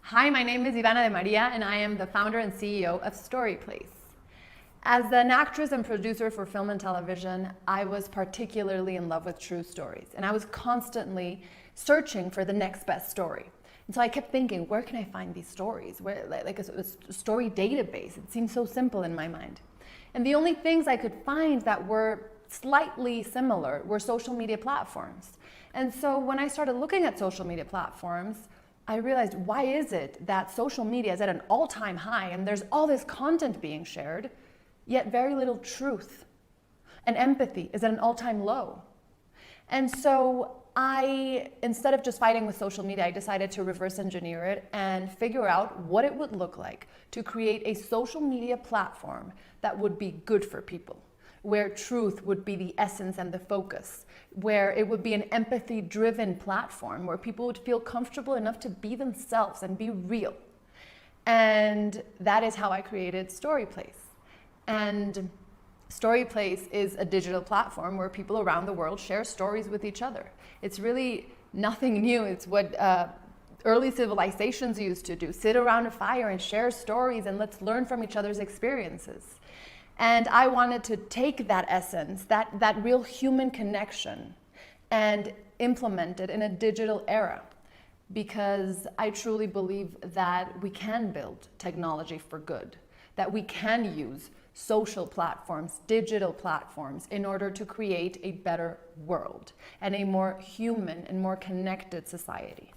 Hi, my name is Ivana De Maria, and I am the founder and CEO of StoryPlace. As an actress and producer for film and television, I was particularly in love with true stories, and I was constantly searching for the next best story. And so I kept thinking, where can I find these stories? Where, like a story database. It seemed so simple in my mind. And the only things I could find that were slightly similar were social media platforms. And so when I started looking at social media platforms, I realized, why is it that social media is at an all-time high and there's all this content being shared, yet very little truth and empathy is at an all-time low? And so instead of just fighting with social media, I decided to reverse engineer it and figure out what it would look like to create a social media platform that would be good for people, where truth would be the essence and the focus, where it would be an empathy-driven platform, where people would feel comfortable enough to be themselves and be real. And that is how I created StoryPlace. And StoryPlace is a digital platform where people around the world share stories with each other. It's really nothing new. It's what early civilizations used to do. Sit around a fire and share stories, and let's learn from each other's experiences. And I wanted to take that essence, that real human connection, and implement it in a digital era, because I truly believe that we can build technology for good, that we can use social platforms, digital platforms, in order to create a better world and a more human and more connected society.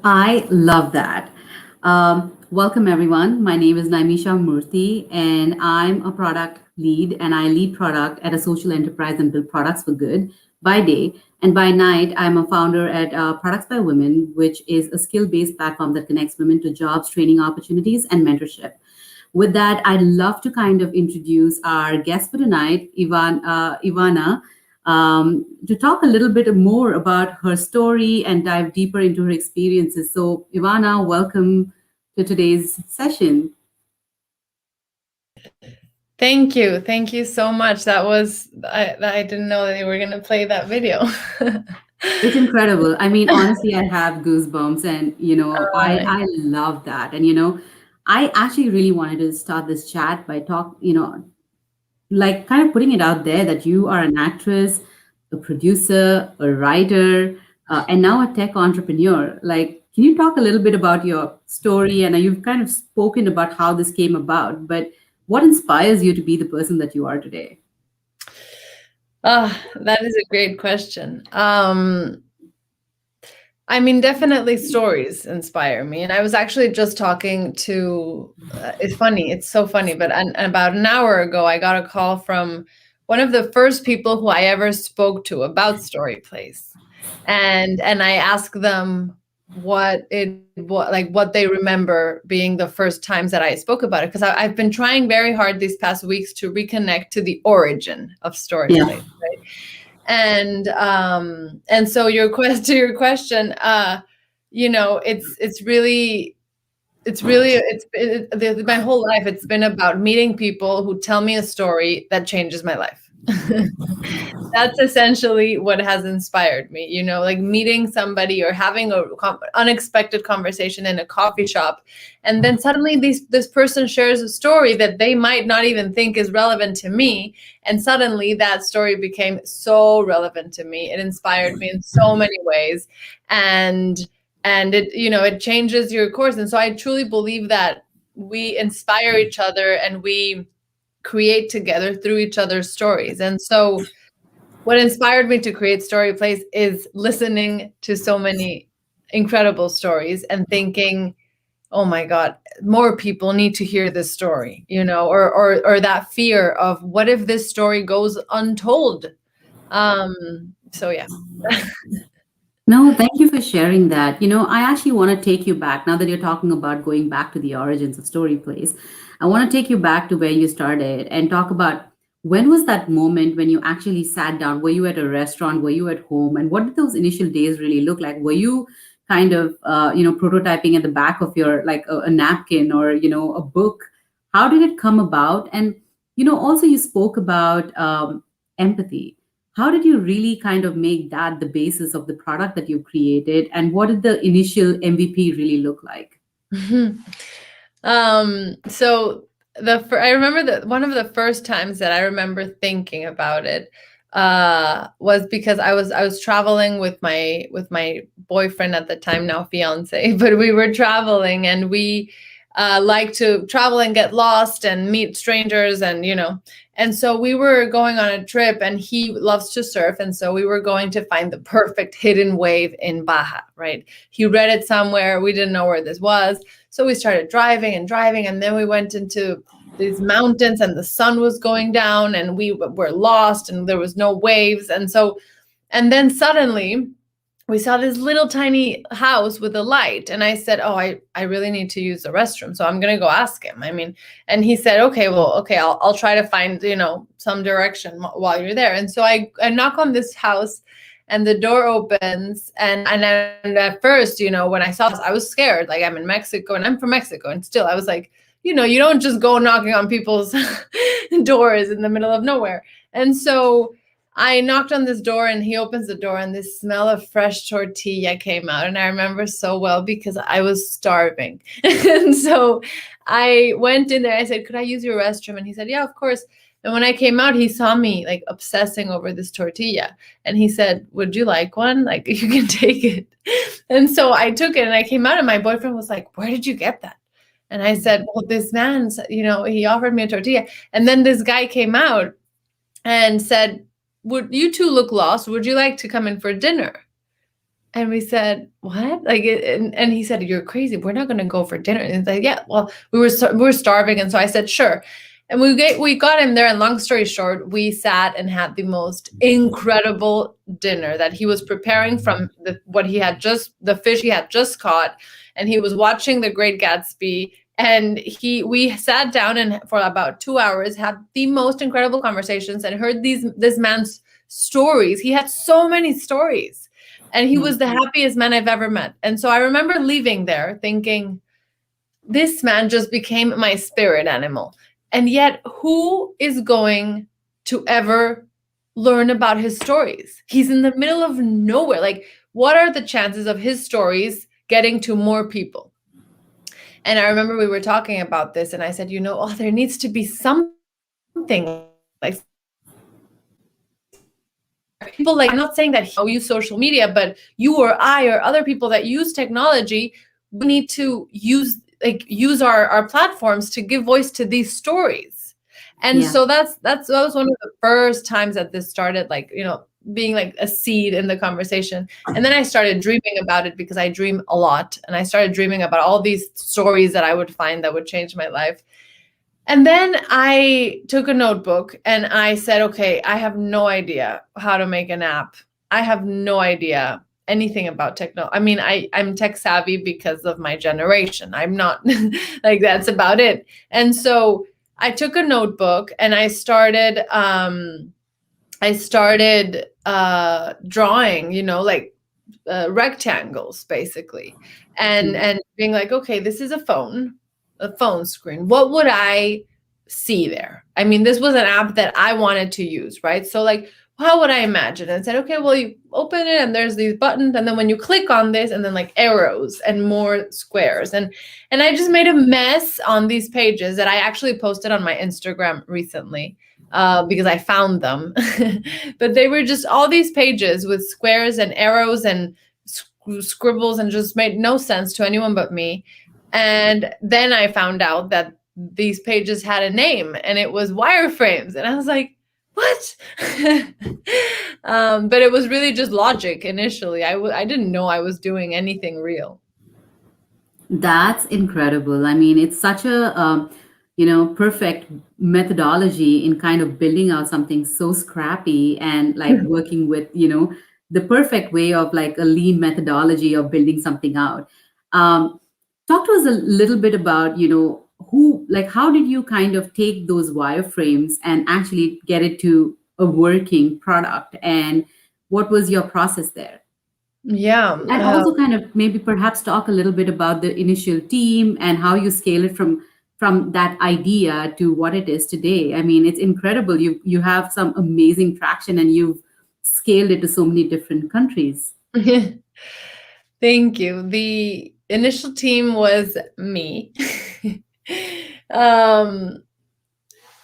I love that. Welcome, everyone. My name is Naimeesha Murthy, and I'm a product lead, and I lead product at a social enterprise and build products for good by day. And by night, I'm a founder at Products by Women, which is a skill-based platform that connects women to jobs, training opportunities, and mentorship. With that, I'd love to kind of introduce our guest for tonight, Ivana, to talk a little bit more about her story and dive deeper into her experiences. So, Ivana, welcome to today's session. Thank you. Thank you so much. That was, I didn't know that you were going to play that video. It's incredible. I mean, honestly, I have goosebumps, and, I love that. And, I actually really wanted to start this chat by like kind of putting it out there that you are an actress, a producer, a writer, and now a tech entrepreneur. Like, can you talk a little bit about your story? And you've kind of spoken about how this came about, but what inspires you to be the person that you are today? That is a great question. I mean, definitely stories inspire me. And I was actually just talking to, it's so funny, but about an hour ago, I got a call from one of the first people who I ever spoke to about StoryPlace. And I asked them what they remember being the first times that I spoke about it. Because I've been trying very hard these past weeks to reconnect to the origin of StoryPlace, right? And so your question, my whole life, it's been about meeting people who tell me a story that changes my life. That's essentially what has inspired me, like meeting somebody or having an unexpected conversation in a coffee shop. And then suddenly this person shares a story that they might not even think is relevant to me. And suddenly that story became so relevant to me. It inspired me in so many ways. And it, it changes your course. And so I truly believe that we inspire each other and we create together through each other's stories. And so what inspired me to create StoryPlace is listening to so many incredible stories and thinking, oh my God, more people need to hear this story, or that fear of what if this story goes untold? So yeah. No, thank you for sharing that. I actually want to take you back now that you're talking about going back to the origins of Story Place. I want to take you back to where you started and talk about when was that moment when you actually sat down? Were you at a restaurant? Were you at home? And what did those initial days really look like? Were you kind of, prototyping at the back of your, like a napkin or, a book? How did it come about? And, also you spoke about empathy. How did you really kind of make that the basis of the product that you created? And what did the initial MVP really look like? So I remember that one of the first times that I remember thinking about it was because I was traveling with my boyfriend at the time, now fiance, but we were traveling and we like to travel and get lost and meet strangers and so we were going on a trip and he loves to surf. And so we were going to find the perfect hidden wave in Baja, right? He read it somewhere. We didn't know where this was. So we started driving and driving. And then we went into these mountains and the sun was going down and we were lost and there was no waves. And then suddenly we saw this little tiny house with a light. And I said, oh, I really need to use the restroom. So I'm going to go ask him. And he said, okay, I'll try to find, some direction while you're there. And so I knock on this house and the door opens. And at first, when I saw this, I was scared. Like, I'm in Mexico and I'm from Mexico. And still I was like, you don't just go knocking on people's doors in the middle of nowhere. And so I knocked on this door and he opens the door and this smell of fresh tortilla came out. And I remember so well because I was starving. And so I went in there. I said, could I use your restroom? And he said, yeah, of course. And when I came out, he saw me like obsessing over this tortilla. And he said, would you like one? Like, you can take it. And so I took it and I came out and my boyfriend was like, where did you get that? And I said, well, this man, he offered me a tortilla. And then this guy came out and said, would you two look lost? Would you like to come in for dinner? And we said, what? And he said, you're crazy. We're not going to go for dinner. And he's like, yeah, well, we were starving. And so I said, sure. And we got him there. And long story short, we sat and had the most incredible dinner that he was preparing from the fish he had just caught. And he was watching The Great Gatsby. And we sat down and for about 2 hours had the most incredible conversations and heard this man's stories. He had so many stories and he was the happiest man I've ever met. And so I remember leaving there thinking, this man just became my spirit animal. And yet who is going to ever learn about his stories? He's in the middle of nowhere. Like, what are the chances of his stories getting to more people? And I remember we were talking about this and I said, there needs to be something like people, like, I'm not saying that you use social media, but you or I or other people that use technology, we need to use our platforms to give voice to these stories. And so that was one of the first times that this started, being like a seed in the conversation. And then I started dreaming about it because I dream a lot. And I started dreaming about all these stories that I would find that would change my life. And then I took a notebook and I said, okay, I have no idea how to make an app. I have no idea anything about technology. I mean, I'm tech savvy because of my generation. I'm not like, that's about it. And so I took a notebook and I started drawing, rectangles basically, and being like, okay, this is a phone screen. What would I see there? I mean, this was an app that I wanted to use, right? So how would I imagine? And said, okay, well, you open it and there's these buttons. And then when you click on this and then like arrows and more squares. And I just made a mess on these pages that I actually posted on my Instagram recently. Because I found them, but they were just all these pages with squares and arrows and scribbles and just made no sense to anyone but me. And then I found out that these pages had a name and it was wireframes. And I was like, what? But it was really just logic initially. I didn't know I was doing anything real. That's incredible. I mean, it's such a perfect methodology in kind of building out something so scrappy and like working with the perfect way of like a lean methodology of building something out. Um, Talk to us a little bit about who like how did you kind of take those wireframes and actually get it to a working product, and what was your process there? Yeah. And also kind of maybe perhaps talk a little bit about the initial team and how you scale it from that idea to what it is today. I mean, it's incredible. You have some amazing traction and you've scaled it to so many different countries. Thank you. The initial team was me. um,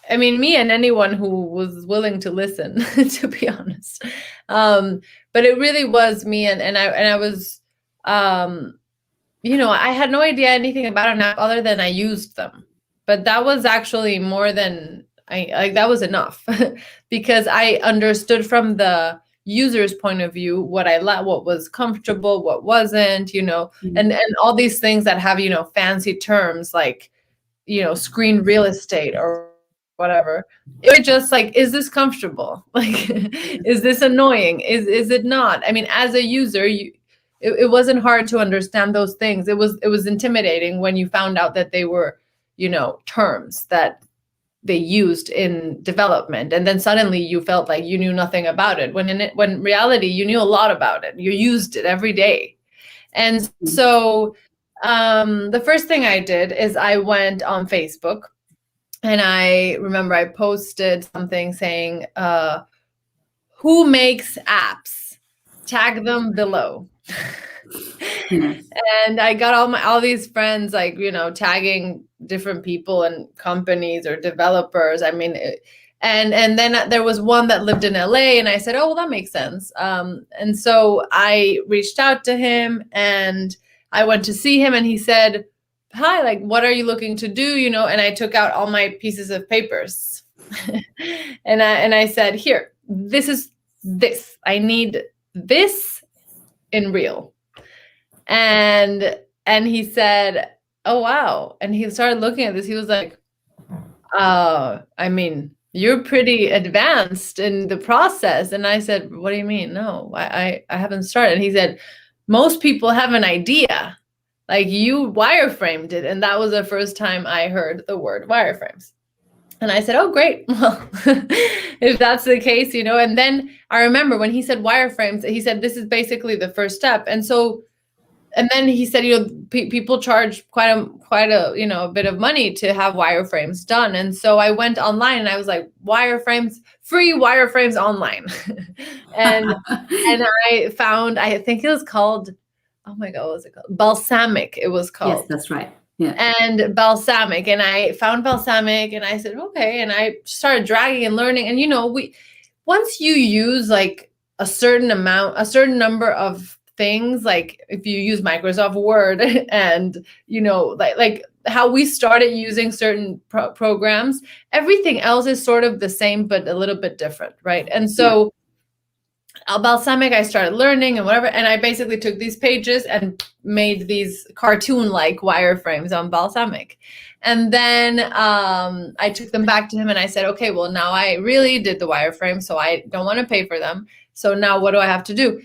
I mean, me and anyone who was willing to listen, to be honest. But it really was me, and I was, I had no idea anything about an app other than I used them. But that was actually more than I like. That was enough because I understood from the user's point of view what what was comfortable, what wasn't, Mhm. and all these things that have fancy terms like screen real estate or whatever. It was just like, is this comfortable? Like, is this annoying? Is it not? I mean, as a user, it wasn't hard to understand those things. It was intimidating when you found out that they were, terms that they used in development, and then suddenly you felt like you knew nothing about it. When reality, you knew a lot about it. You used it every day. And so the first thing I did is I went on Facebook, and I remember I posted something saying, who makes apps? Tag them below. Yes. And I got all these friends, like, tagging different people and companies or developers. I mean, and then there was one that lived in LA, and I said, oh, well, that makes sense. And so I reached out to him, and I went to see him, and he said, hi, like, what are you looking to do? And I took out all my pieces of papers. And I said, here, this. I need this in real. And he said, oh, wow. And he started looking at this. He was like, I mean, you're pretty advanced in the process. And I said, what do you mean? No, I haven't started. And he said, most people have an idea, like you wireframed it. And that was the first time I heard the word wireframes. And I said, oh, great. Well, if that's the case, and then I remember when he said wireframes, he said, this is basically the first step. And then he said, people charge quite a a bit of money to have wireframes done. And so I went online and I was like, wireframes, free wireframes online. and and I found, I think it was called, oh my God, what was it called? Balsamic, it was Yes, called. that's right. Yeah. And Balsamic, and I found Balsamic, and I said, okay. And I started dragging and learning. And once you use like a certain number of things, like if you use Microsoft Word and like how we started using certain programs, everything else is sort of the same but a little bit different, right? And Yeah. so Balsamic, I started learning and whatever, and I basically took these pages and made these cartoon-like wireframes on Balsamic. And then I took them back to him and I said, okay, well, now I really did the wireframe, so I don't want to pay for them. So now what do I have to do?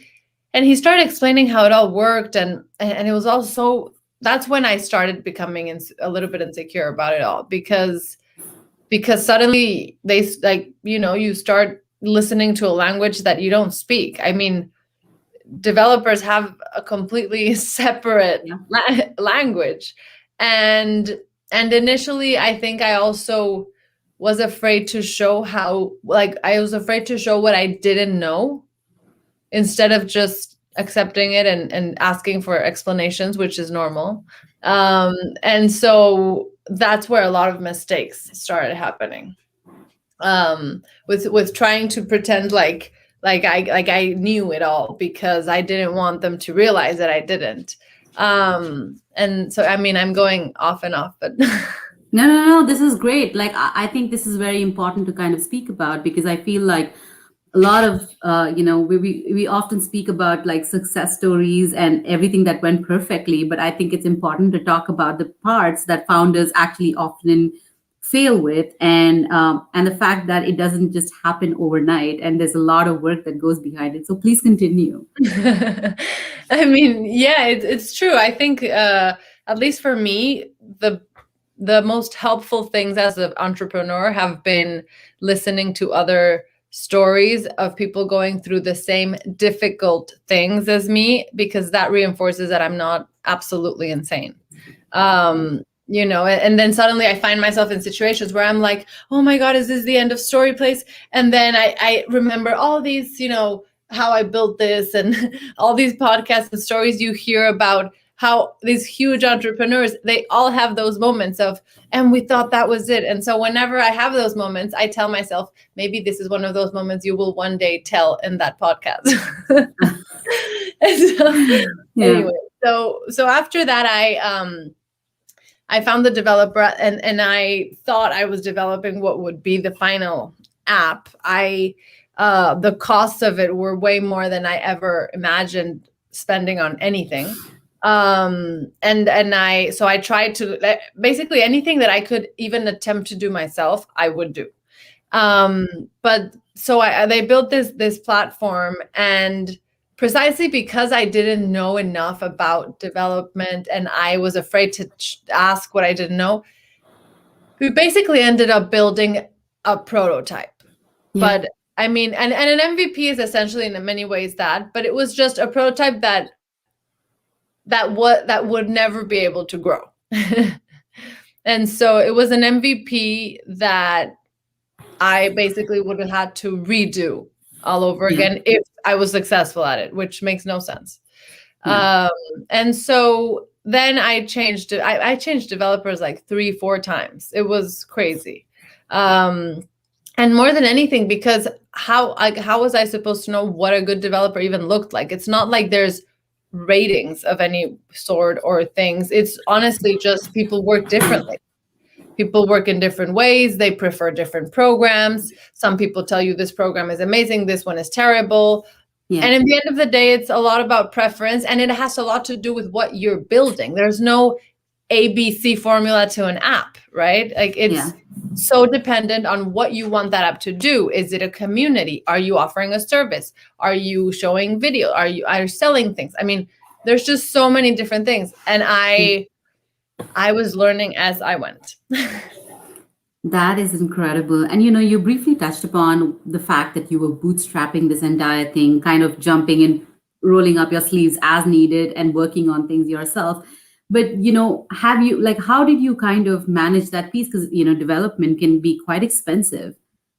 And he started explaining how it all worked, and it was also, that's when I started becoming a little bit insecure about it all, because suddenly they, like, you start listening to a language that you don't speak. I mean, developers have a completely separate Yeah. language. And initially, I think I also was afraid to show I was afraid to show what I didn't know, instead of just accepting it and asking for explanations, which is normal. And so that's where a lot of mistakes started happening, with trying to pretend like I knew it all, because I didn't want them to realize that I didn't. And so, I mean, I'm going off and off, but No, no, no. This is great. Like, I think this is very important to kind of speak about because I feel like a lot of we often speak about like success stories and everything that went perfectly, but I think it's important to talk about the parts that founders actually often fail with, and the fact that it doesn't just happen overnight, and there's a lot of work that goes behind it. So please continue. I mean, yeah, it's true. I think, at least for me, the most helpful things as an entrepreneur have been listening to other stories of people going through the same difficult things as me, because that reinforces that I'm not absolutely insane. And then suddenly I find myself in situations where I'm like, oh my God, is this the end of StoryPlace? And then I remember all these, how I built this, and all these podcasts and stories you hear about how these huge entrepreneurs, they all have those moments of, and we thought that was it. And so whenever I have those moments, I tell myself, maybe this is one of those moments you will one day tell in that podcast. And so, Yeah. anyway, so after that, I found the developer, and I thought I was developing what would be the final app. The costs of it were way more than I ever imagined spending on anything. So I tried to, basically anything that I could even attempt to do myself, I would do. But so they built this platform, and precisely because I didn't know enough about development and I was afraid to ask what I didn't know, we basically ended up building a prototype. Yeah. But I mean, and an MVP is essentially in many ways that, but it was just a prototype that would never be able to grow. And so it was an MVP that I basically would have had to redo all over again if I was successful at it, which makes no sense. And so then I changed developers like 3-4 times. It was crazy. And more than anything, because how was I supposed to know what a good developer even looked like? It's not like there's ratings of any sort or things. It's honestly just people work differently. People work in different ways. They prefer different programs. Some people tell you this program is amazing, this one is terrible. Yeah. And in the end of the day, it's a lot about preference, and it has a lot to do with what you're building. There's no ABC formula to an app, right? Like it's so dependent on what you want that app to do. Is it a community? Are you offering a service? Are you showing video? Are you selling things? I mean, there's just so many different things. And I was learning as I went. That is incredible. And you briefly touched upon the fact that you were bootstrapping this entire thing, kind of jumping and rolling up your sleeves as needed and working on things yourself. But how did you kind of manage that piece? Because development can be quite expensive.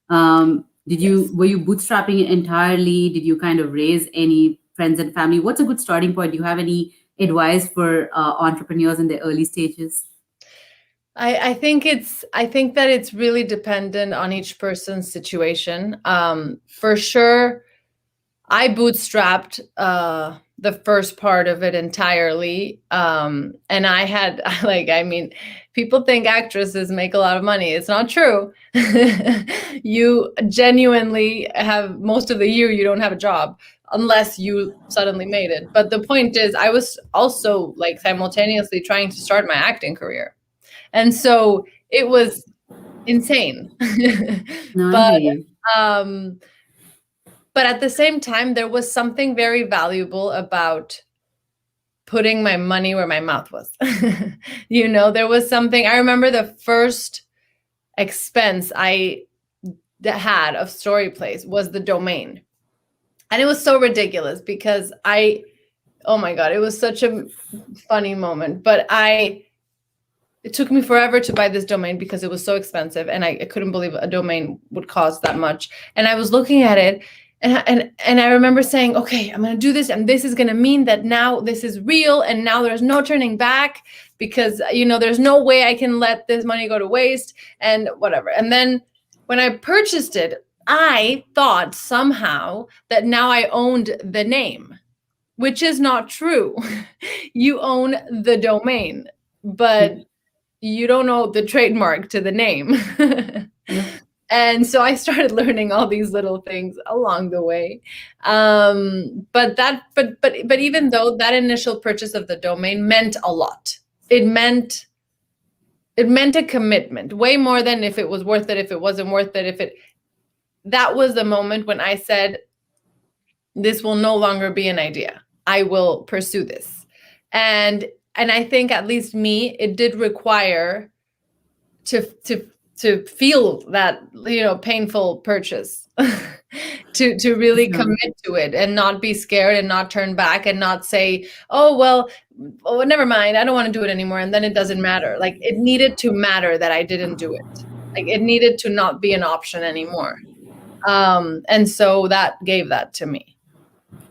Were you bootstrapping it entirely? Did you kind of raise any friends and family? What's a good starting point? Do you have any advice for entrepreneurs in the early stages? I think that it's really dependent on each person's situation. For sure, I bootstrapped the first part of it entirely. And I had people think actresses make a lot of money. It's not true. You genuinely have most of the year you don't have a job unless you suddenly made it. But the point is, I was also simultaneously trying to start my acting career. And so it was insane. But at the same time, there was something very valuable about putting my money where my mouth was. There was something. I remember the first expense I had of StoryPlace was the domain. And it was so ridiculous because oh my God, it was such a funny moment. But it took me forever to buy this domain because it was so expensive, and I couldn't believe a domain would cost that much. And I was looking at it, and I remember saying, okay, I'm going to do this, and this is going to mean that now this is real, and now there's no turning back because, there's no way I can let this money go to waste and whatever. And then when I purchased it, I thought somehow that now I owned the name, which is not true. You own the domain, but you don't know the trademark to the name. And so I started learning all these little things along the way. But even though that initial purchase of the domain meant a lot, it meant a commitment, way more than if it was worth it, if it wasn't worth it, that was the moment when I said, this will no longer be an idea. I will pursue this. And I think, at least me, it did require to feel that, painful purchase, to really commit to it and not be scared and not turn back and not say, oh, never mind, I don't want to do it anymore. And then it doesn't matter. Like, it needed to matter that I didn't do it. Like, it needed to not be an option anymore. And so that gave that to me.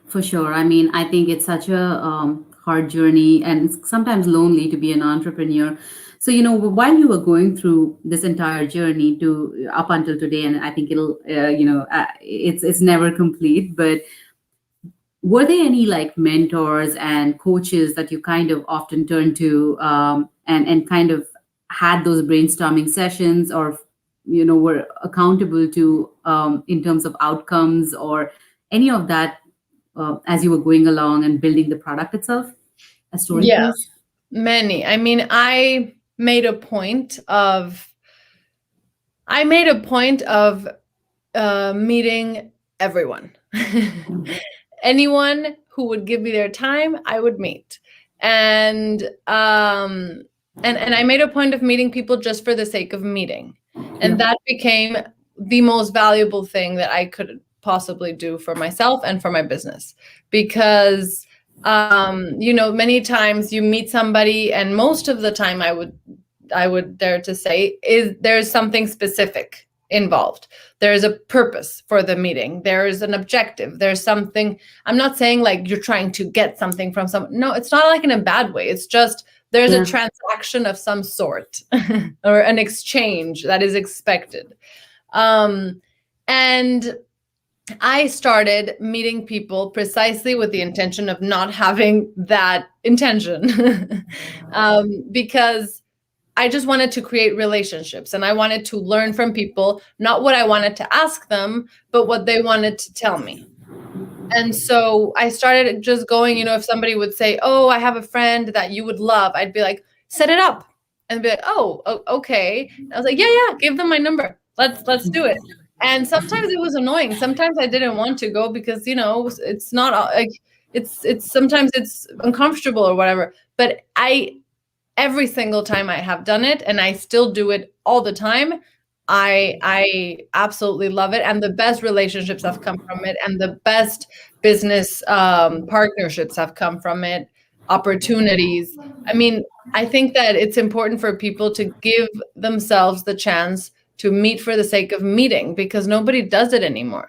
For sure. I mean, I think it's such a hard journey and it's sometimes lonely to be an entrepreneur. So, while you were going through this entire journey to up until today, and I think it'll, it's never complete, but were there any like mentors and coaches that you kind of often turn to and kind of had those brainstorming sessions, or, were accountable to in terms of outcomes or any of that as you were going along and building the product itself? A story, Yeah, please? many. I mean, I made a point of meeting everyone. Anyone who would give me their time, I would meet. And I made a point of meeting people just for the sake of meeting. And that became the most valuable thing that I could possibly do for myself and for my business. Because many times you meet somebody, and most of the time I would dare to say there's something specific involved. There's a purpose for the meeting. There's an objective. There's something. I'm not saying like you're trying to get something from someone. No, it's not like in a bad way. It's just there's a transaction of some sort or an exchange that is expected. And I started meeting people precisely with the intention of not having that intention, because I just wanted to create relationships and I wanted to learn from people, not what I wanted to ask them, but what they wanted to tell me. And so I started just going, if somebody would say, oh, I have a friend that you would love, I'd be like, set it up. And be like, oh, okay. And I was like, yeah, give them my number. Let's do it. And sometimes it was annoying. Sometimes I didn't want to go because, it's not like it's sometimes it's uncomfortable or whatever. But every single time I have done it, and I still do it all the time, I absolutely love it. And the best relationships have come from it. And the best business partnerships have come from it. Opportunities. I mean, I think that it's important for people to give themselves the chance to meet for the sake of meeting, because nobody does it anymore.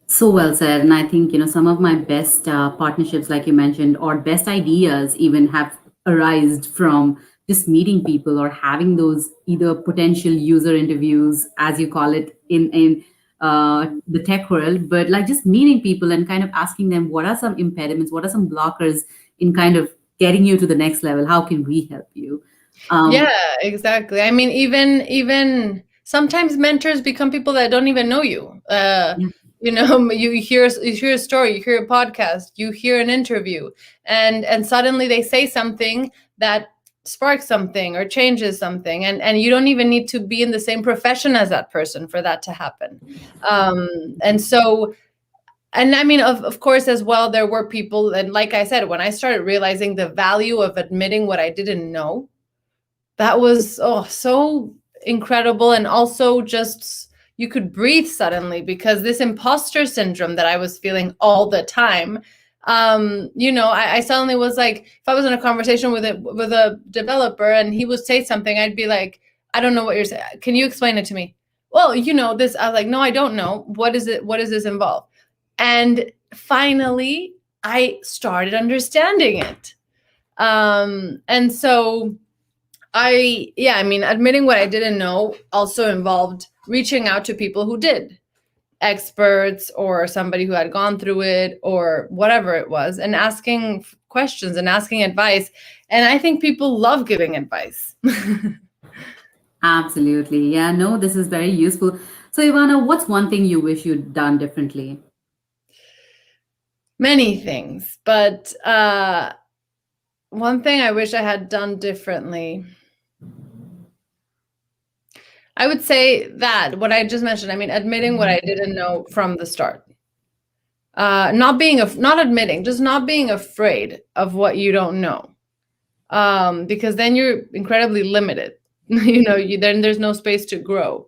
So well said. And I think, some of my best partnerships, like you mentioned, or best ideas even have arisen from just meeting people or having those either potential user interviews, as you call it in the tech world, but like just meeting people and kind of asking them, what are some impediments? What are some blockers in kind of getting you to the next level? How can we help you? Yeah, exactly. I mean, even sometimes mentors become people that don't even know you. You hear a story, you hear a podcast, you hear an interview, and suddenly they say something that sparks something or changes something, and you don't even need to be in the same profession as that person for that to happen. And I mean, of course, as well, there were people, and like I said, when I started realizing the value of admitting what I didn't know, that was so incredible. And also just you could breathe suddenly, because this imposter syndrome that I was feeling all the time, I suddenly was like, if I was in a conversation with a developer and he would say something, I'd be like, I don't know what you're saying. Can you explain it to me? Well, this. I was like, no, I don't know. What is it? What does this involve? And finally, I started understanding it. And so admitting what I didn't know also involved reaching out to people who did, experts or somebody who had gone through it or whatever it was, and asking questions and asking advice. And I think people love giving advice. Absolutely. Yeah, no, this is very useful. So, Ivana, what's one thing you wish you'd done differently? Many things, but one thing I wish I had done differently, I would say that what I just mentioned, I mean, admitting what I didn't know from the start. Not admitting, just not being afraid of what you don't know. Because then you're incredibly limited. Then there's no space to grow.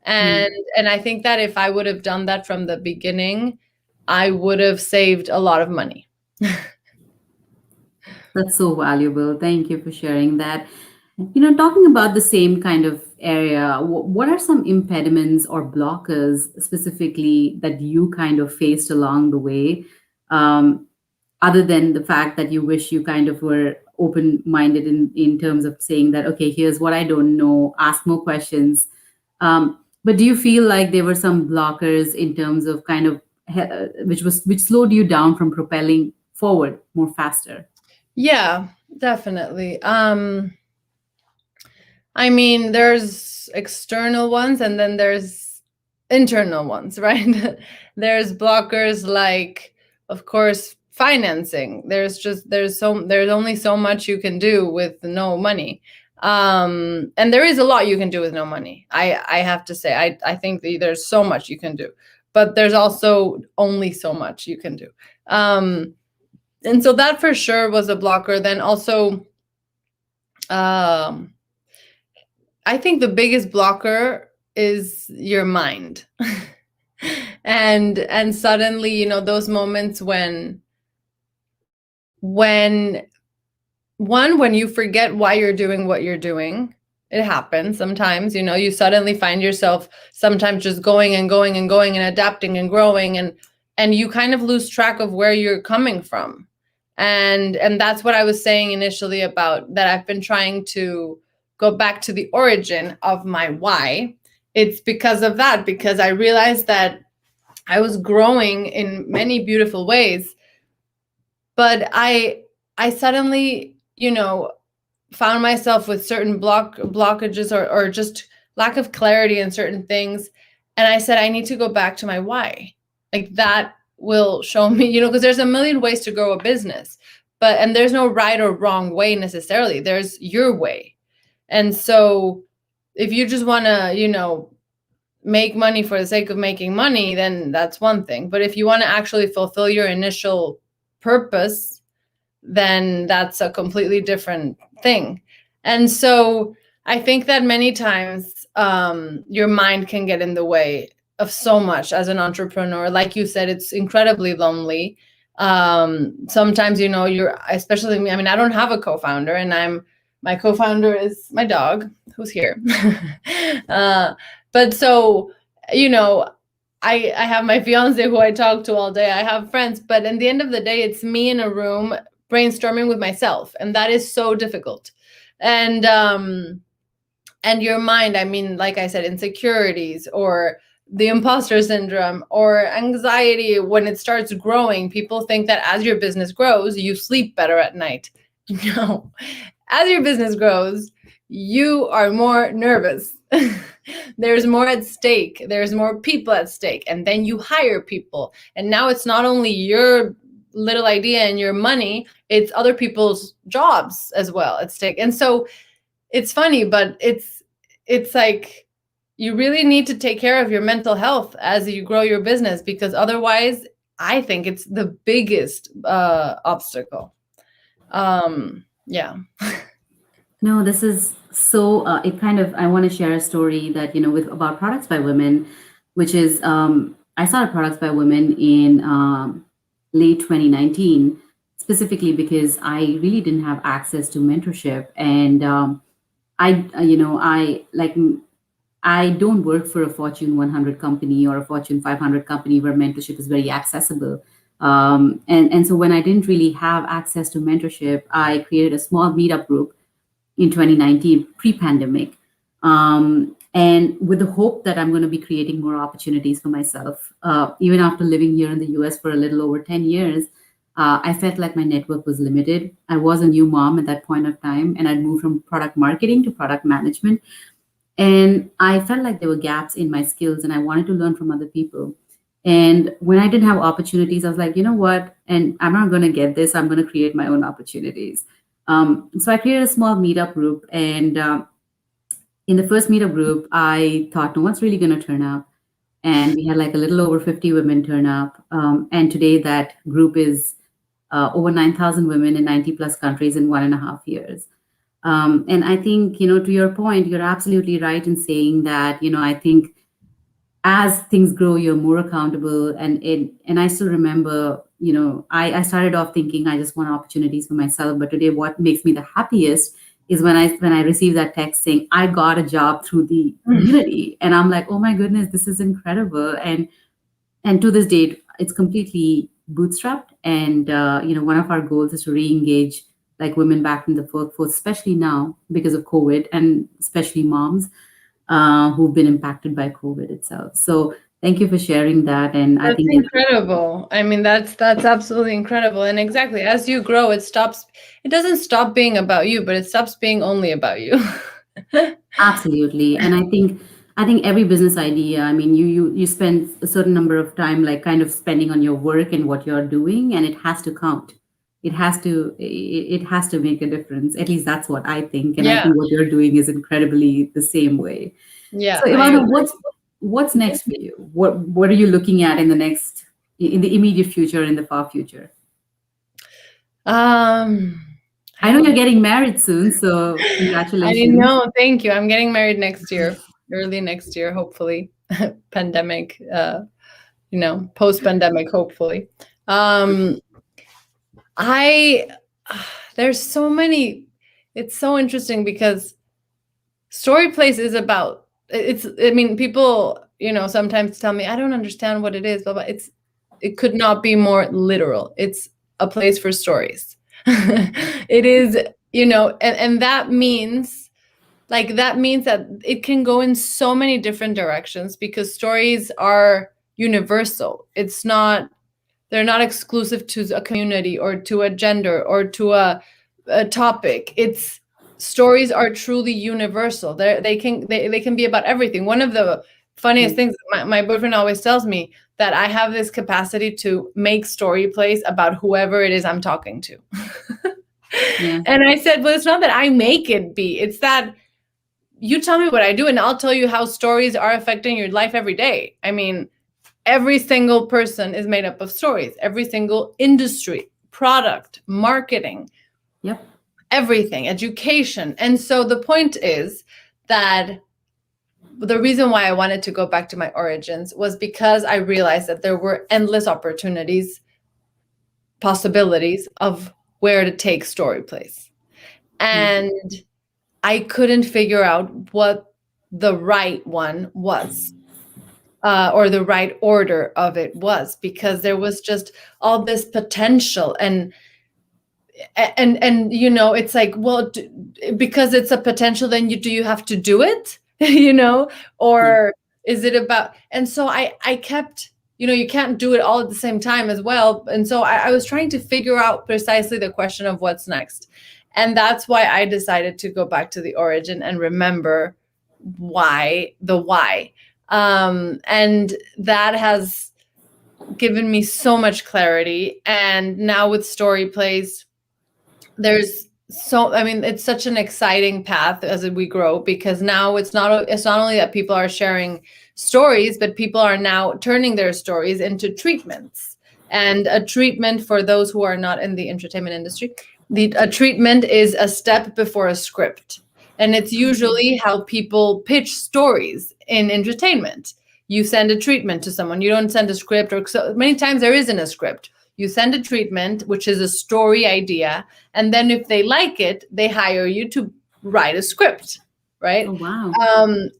Hmm. And I think that if I would have done that from the beginning, I would have saved a lot of money. That's so valuable. Thank you for sharing that. Talking about the same kind of area, what are some impediments or blockers specifically that you kind of faced along the way, um, other than the fact that you wish you kind of were open-minded in terms of saying that, okay, here's what I don't know, ask more questions. But do you feel like there were some blockers in terms of kind of which slowed you down from propelling forward more faster? Yeah, definitely. I mean, there's external ones and then there's internal ones, right? There's blockers like, of course, financing. There's only so much you can do with no money. And there is a lot you can do with no money. I have to say, I think that there's so much you can do, but there's also only so much you can do. Um, and so that for sure was a blocker. Then also, um, I think the biggest blocker is your mind. And suddenly, those moments when when you forget why you're doing what you're doing. It happens sometimes, you suddenly find yourself sometimes just going and going and going and adapting and growing, and you kind of lose track of where you're coming from. And that's what I was saying initially, about that I've been trying to go back to the origin of my why. It's because of that, because I realized that I was growing in many beautiful ways, but I suddenly, found myself with certain blockages, or just lack of clarity in certain things. And I said, I need to go back to my why. Like, that will show me, because there's a million ways to grow a business, and there's no right or wrong way necessarily. There's your way. And so if you just want to, make money for the sake of making money, then that's one thing. But if you want to actually fulfill your initial purpose, then that's a completely different thing. And so I think that many times, your mind can get in the way of so much as an entrepreneur. Like you said, it's incredibly lonely. Sometimes, you're, especially me, I mean, I don't have a co-founder, and my co-founder is my dog, who's here. uh, but so, you know, I have my fiance who I talk to all day. I have friends, but in the end of the day, it's me in a room brainstorming with myself, and that is so difficult. And your mind, I mean, like I said, insecurities, or the imposter syndrome, or anxiety when it starts growing. People think that as your business grows, you sleep better at night. No, as your business grows, you are more nervous. There's more at stake. There's more people at stake. And then you hire people. And now it's not only your little idea and your money, it's other people's jobs as well at stake. And so it's funny, but it's like, you really need to take care of your mental health as you grow your business, because otherwise, I think it's the biggest obstacle. Yeah. No, this is so. It kind of. I want to share a story that with about products by women, which is I started products by women in late 2019, specifically because I really didn't have access to mentorship, and I like I don't work for a Fortune 100 company or a Fortune 500 company where mentorship is very accessible. And so when I didn't really have access to mentorship, I created a small meetup group in 2019, pre-pandemic, and with the hope that I'm going to be creating more opportunities for myself. Even after living here in the US for a little over 10 years, I felt like my network was limited. I was a new mom at that point of time, and I'd moved from product marketing to product management. And I felt like there were gaps in my skills and I wanted to learn from other people. And when I didn't have opportunities, I was like, you know what? And I'm not going to get this. I'm going to create my own opportunities. So I created a small meetup group. And in the first meetup group, I thought, no one's really going to turn up. And we had like a little over 50 women turn up. And today that group is over 9,000 women in 90 plus countries in 1.5 years. And I think, to your point, you're absolutely right in saying that, I think as things grow, you're more accountable. And I still remember, I started off thinking I just want opportunities for myself. But today, what makes me the happiest is when I receive that text saying I got a job through the community, and I'm like, oh my goodness, this is incredible. And to this date, it's completely bootstrapped. And one of our goals is to re-engage like women back in the workforce, especially now because of COVID, and especially moms who've been impacted by COVID itself. So thank you for sharing that. And I That's think incredible. I mean, that's absolutely incredible. And exactly, as you grow, it doesn't stop being about you, but it stops being only about you. absolutely. And I think every business idea, I mean, you spend a certain number of time like kind of spending on your work and what you're doing, and it has to count. It has to make a difference. At least that's what I think. And I Yeah. think what you're doing is incredibly the same way. Yeah, So I Ivana, agree. what's next for you? What are you looking at in the immediate future, in the far future? Um, I know you're getting married soon, so I congratulations. know. Thank you. I'm getting married next year, early next year, hopefully. Pandemic, post-pandemic, hopefully. Um, I there's so many. It's so interesting because StoryPlace is about it's. I mean, people, sometimes tell me I don't understand what it is, blah blah. It could not be more literal. It's a place for stories. It is, and that means that it can go in so many different directions because stories are universal. They're not exclusive to a community or to a gender or to a topic. Stories are truly universal. They can be about everything. One of the funniest things, my boyfriend always tells me that I have this capacity to make story plays about whoever it is I'm talking to. Yeah. And I said, well, it's not that I make it be, it's that you tell me what I do and I'll tell you how stories are affecting your life every day. I mean, every single person is made up of stories, every single industry, product, marketing, Yep. everything, education. And so the point is that the reason why I wanted to go back to my origins was because I realized that there were endless opportunities, possibilities of where to take StoryPlace. And I couldn't figure out what the right one was. Or the right order of it was, because there was just all this potential and it's like, well, because it's a potential, then do you have to do it? Yeah. Or is it about, and so I kept, you can't do it all at the same time as well. And so I was trying to figure out precisely the question of what's next. And that's why I decided to go back to the origin and remember the why. And that has given me so much clarity. And now with StoryPlace, it's such an exciting path as we grow, because now it's not only that people are sharing stories, but people are now turning their stories into treatments. And a treatment, for those who are not in the entertainment industry, a treatment is a step before a script. And it's usually how people pitch stories in entertainment. You send a treatment to someone. You don't send a script, or so many times there isn't a script. You send a treatment, which is a story idea, and then if they like it, they hire you to write a script, right? Oh, wow.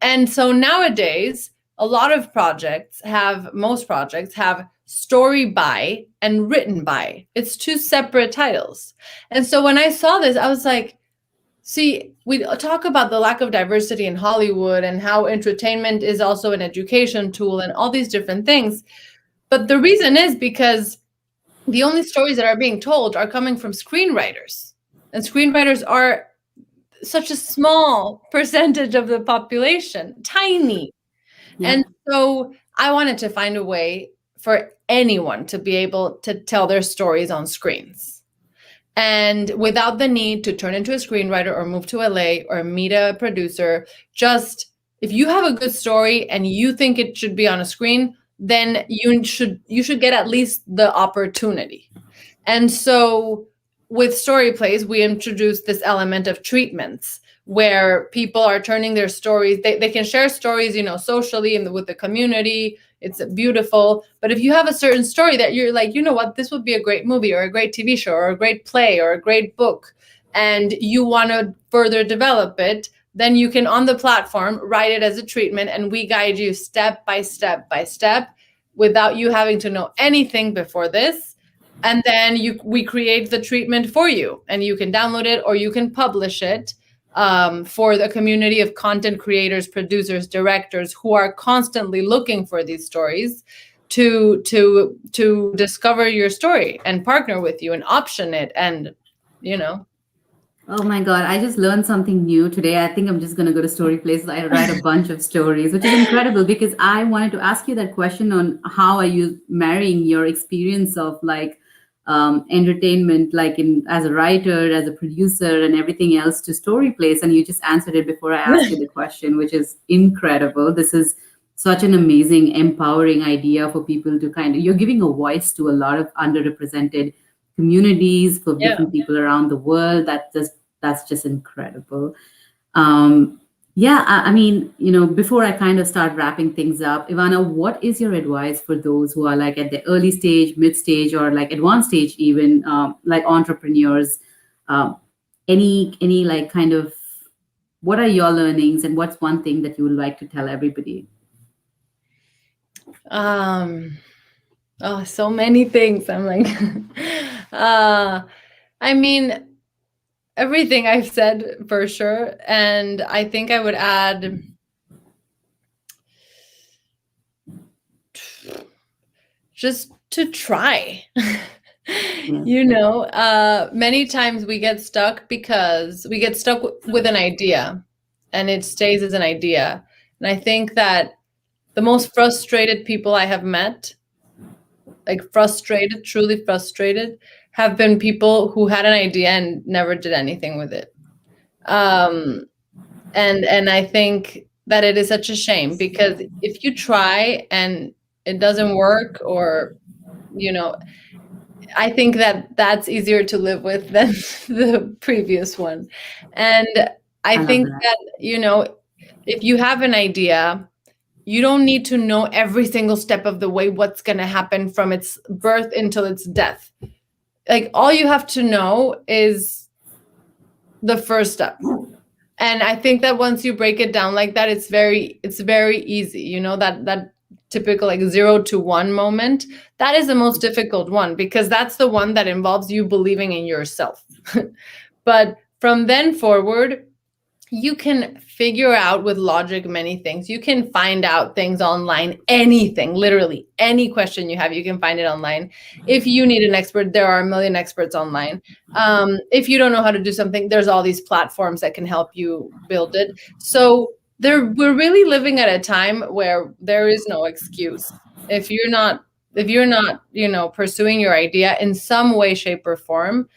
And so nowadays, most projects have story by and written by. It's two separate titles. And so when I saw this, I was like, see, we talk about the lack of diversity in Hollywood and how entertainment is also an education tool and all these different things. But the reason is because the only stories that are being told are coming from screenwriters. And screenwriters are such a small percentage of the population, tiny. Yeah. And so I wanted to find a way for anyone to be able to tell their stories on screens. And without the need to turn into a screenwriter or move to LA or meet a producer, just if you have a good story and you think it should be on a screen, then you should get at least the opportunity. And so with StoryPlace, we introduced this element of treatments where people are turning their stories. They can share stories, socially and with the community. It's beautiful. But if you have a certain story that you're like, you know what, this would be a great movie or a great TV show or a great play or a great book, and you want to further develop it, then you can on the platform write it as a treatment, and we guide you step by step by step without you having to know anything before this. And then we create the treatment for you, and you can download it or you can publish it for the community of content creators, producers, directors who are constantly looking for these stories to discover your story and partner with you and option it, and Oh my God, I just learned something new today. I think I'm just going to go to StoryPlace. I write a bunch of stories, which is incredible because I wanted to ask you that question on how are you marrying your experience of like entertainment, like as a writer, as a producer, and everything else to StoryPlace. And you just answered it before I asked you the question, which is incredible. This is such an amazing, empowering idea for people to you're giving a voice to a lot of underrepresented communities for Yeah. different people around the world. That's just incredible. I mean, before I kind of start wrapping things up, Ivana, what is your advice for those who are like at the early stage, mid stage, or like advanced stage, even like entrepreneurs? Any like kind of what are your learnings, and what's one thing that you would like to tell everybody? Oh, so many things. I'm like, I mean, everything I've said for sure. And I think I would add just to try. Many times we get stuck because we get stuck with an idea and it stays as an idea. And I think that the most frustrated people I have met, like frustrated, truly frustrated, have been people who had an idea and never did anything with it. And I think that it is such a shame because if you try and it doesn't work, or I think that that's easier to live with than the previous one. And I think that, if you have an idea, you don't need to know every single step of the way what's going to happen from its birth until its death. Like all you have to know is the first step. And I think that once you break it down like that, it's very easy. That typical like 0 to 1 moment, that is the most difficult one because that's the one that involves you believing in yourself. But from then forward, you can figure out with logic many things. You can find out things online, anything, literally any question you have, you can find it online. If you need an expert, there are a million experts online. If you don't know how to do something, there's all these platforms that can help you build it. So we're really living at a time where there is no excuse. If you're not, pursuing your idea in some way, shape, or form,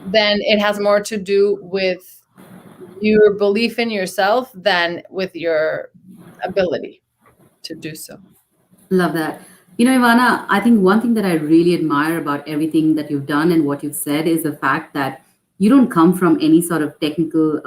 then it has more to do with your belief in yourself than with your ability to do so. Love that. Ivana, I think one thing that I really admire about everything that you've done and what you've said is the fact that you don't come from any sort of technical,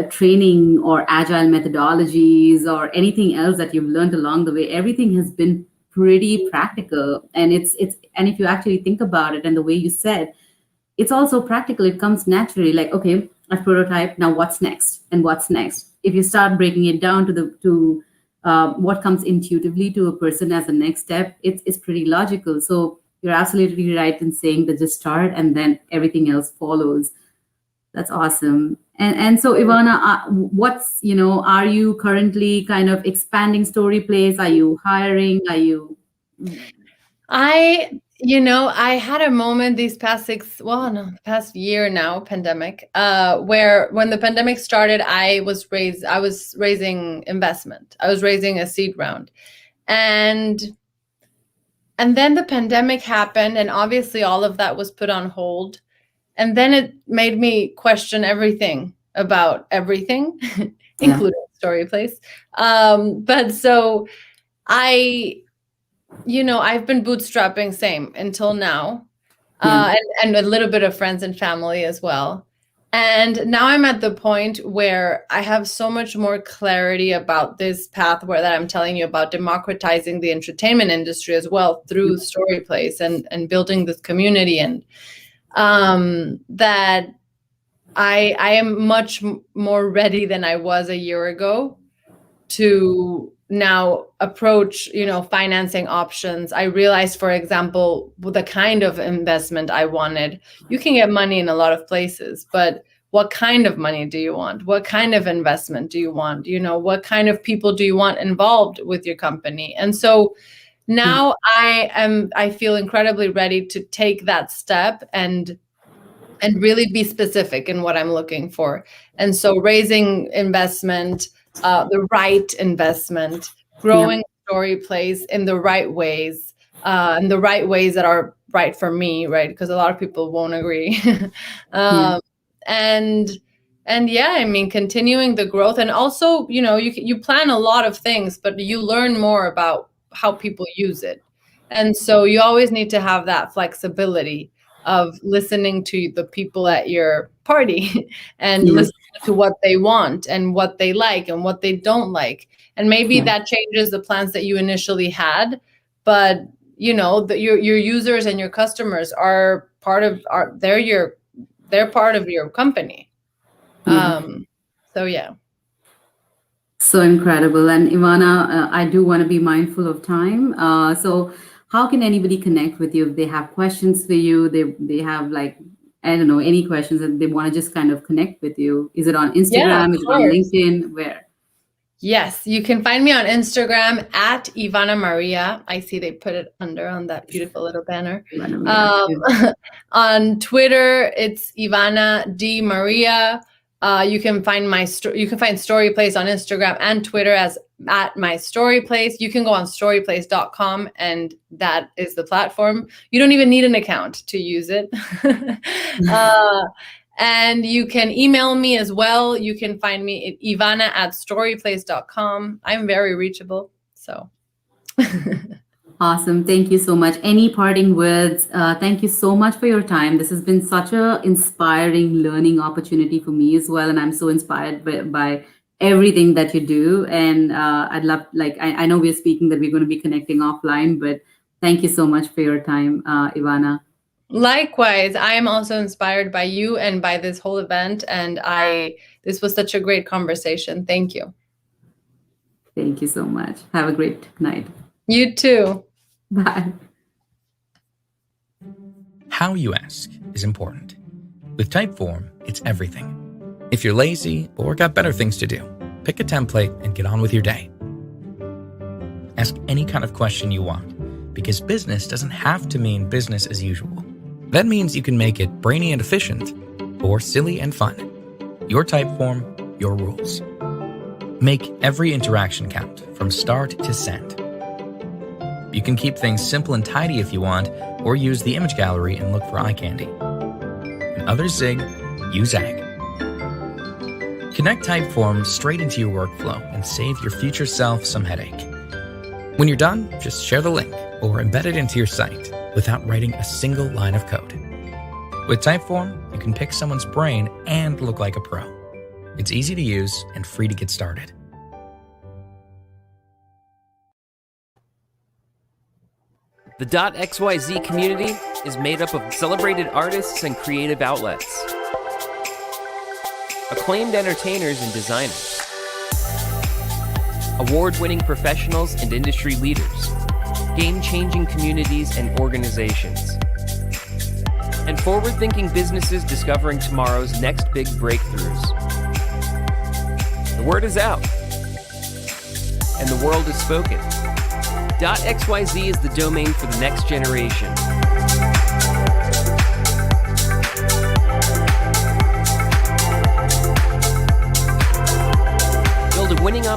training or agile methodologies or anything else that you've learned along the way. Everything has been pretty practical, and and if you actually think about it, and the way you said, it's also practical. It comes naturally. Like, okay, I've prototyped. Now, what's next? And what's next? If you start breaking it down to what comes intuitively to a person as a next step, it's pretty logical. So you're absolutely right in saying that just start and then everything else follows. That's awesome. And so Ivana, what's are you currently kind of expanding StoryPlace? Are you hiring? Are you? I had a moment these past the past year now, pandemic, where when the pandemic started, I was raising investment. I was raising a seed round. And then the pandemic happened, and obviously all of that was put on hold. And then it made me question everything about everything, Yeah. including StoryPlace. But so I, I've been bootstrapping same until now, Yeah. and a little bit of friends and family as well. And now I'm at the point where I have so much more clarity about this path that I'm telling you about, democratizing the entertainment industry as well through StoryPlace and building this community, and that I am much more ready than I was a year ago to now approach, financing options. I realized, for example, the kind of investment I wanted. You can get money in a lot of places, but what kind of money do you want? What kind of investment do you want? What kind of people do you want involved with your company? And so now I feel incredibly ready to take that step and really be specific in what I'm looking for. And so raising investment, the right investment, growing StoryPlace in the right ways, and the right ways that are right for me, right? Because a lot of people won't agree. Yeah. And yeah, I mean, continuing the growth, and also, you plan a lot of things, but you learn more about how people use it. And so you always need to have that flexibility of listening to the people at your party and Yeah. listening to what they want and what they like and what they don't like. And maybe Yeah. that changes the plans that you initially had, but your users and your customers are they're part of your company. Yeah. So yeah. So incredible. And Ivana, I do want to be mindful of time. So how can anybody connect with you if they have questions for you? They have, like, I don't know, any questions that they want to just kind of connect with you. Is it on Yeah, of Instagram? Is it on course. LinkedIn? Where? Yes, you can find me on Instagram at Ivana Maria. I see they put it on that beautiful little banner. Ivana Maria. Yeah. On Twitter, it's Ivana De Maria. You can find StoryPlace on Instagram and Twitter as at my StoryPlace. You can go on storyplace.com, and that is the platform. You don't even need an account to use it. And you can email me as well. You can find me at ivana@storyplace.com. I'm very reachable. So Awesome. Thank you so much. Any parting words? Thank you so much for your time. This has been such a inspiring learning opportunity for me as well. And I'm so inspired by everything that you do. And I'd love, like, I know we're speaking that we're going to be connecting offline, but thank you so much for your time, Ivana. likewise, I am also inspired by you and by this whole event. And this was such a great conversation. Thank you. Thank you so much. Have a great night. You too. Bye. How you ask is important. With Typeform, it's everything. If you're lazy or got better things to do, pick a template and get on with your day. Ask any kind of question you want, because business doesn't have to mean business as usual. That means you can make it brainy and efficient, or silly and fun. Your Typeform, your rules. Make every interaction count from start to send. You can keep things simple and tidy if you want, or use the image gallery and look for eye candy. When others zig, you zag. Connect Typeform straight into your workflow and save your future self some headache. When you're done, just share the link or embed it into your site without writing a single line of code. With Typeform, you can pick someone's brain and look like a pro. It's easy to use and free to get started. The .xyz community is made up of celebrated artists and creative outlets, acclaimed entertainers and designers, award-winning professionals and industry leaders, game-changing communities and organizations, and forward-thinking businesses discovering tomorrow's next big breakthroughs. The word is out, and the world is spoken. .xyz is the domain for the next generation.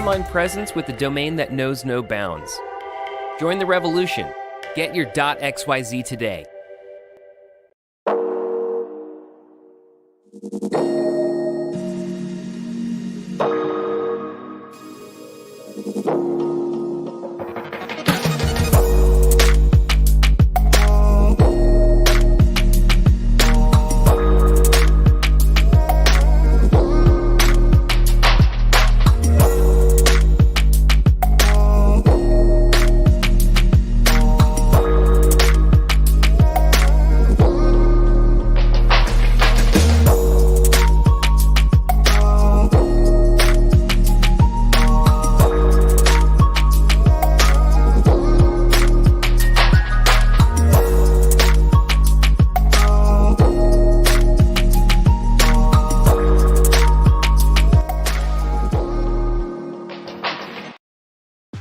online presence with a domain that knows no bounds. Join the revolution. Get your .xyz today.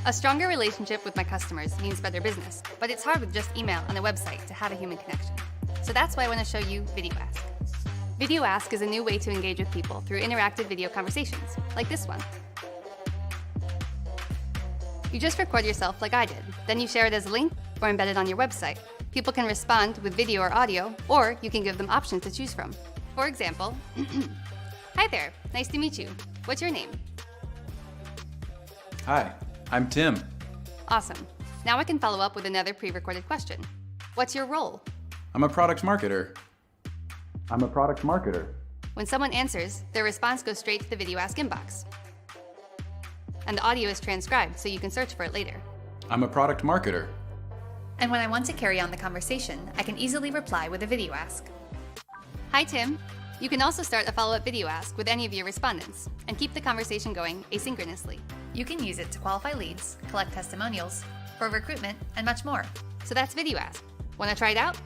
A stronger relationship with my customers means better business, but it's hard with just email and a website to have a human connection. So that's why I want to show you Video Ask. Video Ask is a new way to engage with people through interactive video conversations, like this one. You just record yourself like I did, then you share it as a link or embed it on your website. People can respond with video or audio, or you can give them options to choose from. For example, hi there, nice to meet you. What's your name? Hi, I'm Tim. Awesome. Now I can follow up with another pre-recorded question. What's your role? I'm a product marketer. I'm a product marketer. When someone answers, their response goes straight to the Video Ask inbox. And the audio is transcribed so you can search for it later. I'm a product marketer. And when I want to carry on the conversation, I can easily reply with a Video Ask. Hi, Tim. You can also start a follow-up Video Ask with any of your respondents and keep the conversation going asynchronously. You can use it to qualify leads, collect testimonials, for recruitment, and much more. So that's Video Ask. Want to try it out?